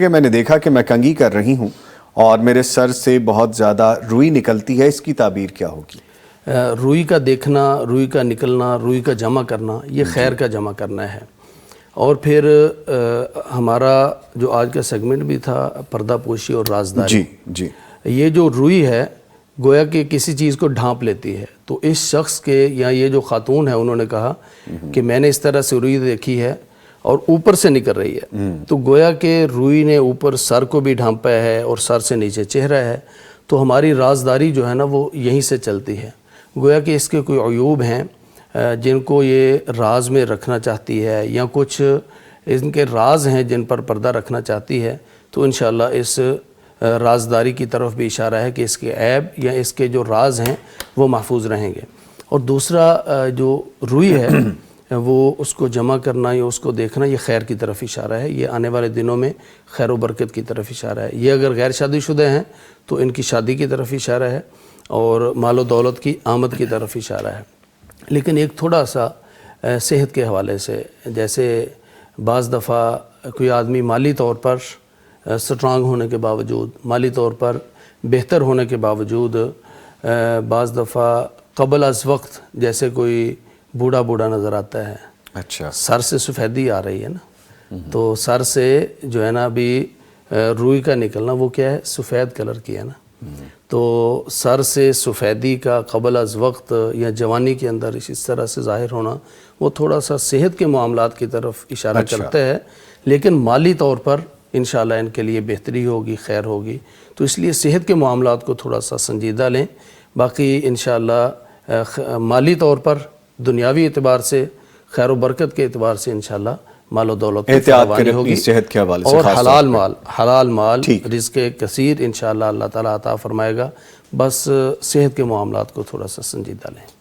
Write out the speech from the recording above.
کہ میں نے دیکھا کہ میں کنگھی کر رہی ہوں اور میرے سر سے بہت زیادہ روئی نکلتی ہے، اس کی تعبیر کیا ہوگی؟ روئی کا دیکھنا، روئی کا نکلنا، روئی کا جمع کرنا، یہ خیر کا جمع کرنا ہے۔ اور پھر ہمارا جو آج کا سیگمنٹ بھی تھا پردہ پوشی اور رازداری، جی یہ جو روئی ہے گویا کہ کسی چیز کو ڈھانپ لیتی ہے۔ تو اس شخص کے یا یہ جو خاتون ہے انہوں نے کہا کہ میں نے اس طرح سے روئی دیکھی ہے اور اوپر سے نکل رہی ہے، تو گویا کہ روئی نے اوپر سر کو بھی ڈھانپا ہے اور سر سے نیچے چہرہ ہے۔ تو ہماری رازداری جو ہے نا وہ یہیں سے چلتی ہے۔ گویا کہ اس کے کوئی عیوب ہیں جن کو یہ راز میں رکھنا چاہتی ہے یا کچھ ان کے راز ہیں جن پر پردہ رکھنا چاہتی ہے، تو انشاءاللہ اس رازداری کی طرف بھی اشارہ ہے کہ اس کے عیب یا اس کے جو راز ہیں وہ محفوظ رہیں گے۔ اور دوسرا جو روئی ہے وہ اس کو جمع کرنا یا اس کو دیکھنا، یہ خیر کی طرف اشارہ ہے، یہ آنے والے دنوں میں خیر و برکت کی طرف اشارہ ہے۔ یہ اگر غیر شادی شدہ ہیں تو ان کی شادی کی طرف اشارہ ہے اور مال و دولت کی آمد کی طرف اشارہ ہے۔ لیکن ایک تھوڑا سا صحت کے حوالے سے، جیسے بعض دفعہ کوئی آدمی مالی طور پر سٹرانگ ہونے کے باوجود، مالی طور پر بہتر ہونے کے باوجود، بعض دفعہ قبل از وقت جیسے کوئی بوڑھا نظر آتا ہے، اچھا، سر سے سفیدی آ رہی ہے نا، تو سر سے جو ہے نا ابھی روئی کا نکلنا وہ کیا ہے، سفید کلر کی ہے نا، تو سر سے سفیدی کا قبل از وقت یا جوانی کے اندر اس طرح سے ظاہر ہونا وہ تھوڑا سا صحت کے معاملات کی طرف اشارہ کرتا ہے، لیکن مالی طور پر انشاءاللہ ان کے لیے بہتری ہوگی، خیر ہوگی۔ تو اس لیے صحت کے معاملات کو تھوڑا سا سنجیدہ لیں۔ باقی انشاءاللہ مالی طور پر، دنیاوی اعتبار سے، خیر و برکت کے اعتبار سے انشاءاللہ مال و دولت احتیاط کریں اپنی صحت کے حوالے سے، اور حلال مال رزق کثیر انشاءاللہ اللہ تعالیٰ عطا فرمائے گا۔ بس صحت کے معاملات کو تھوڑا سا سنجیدہ لیں۔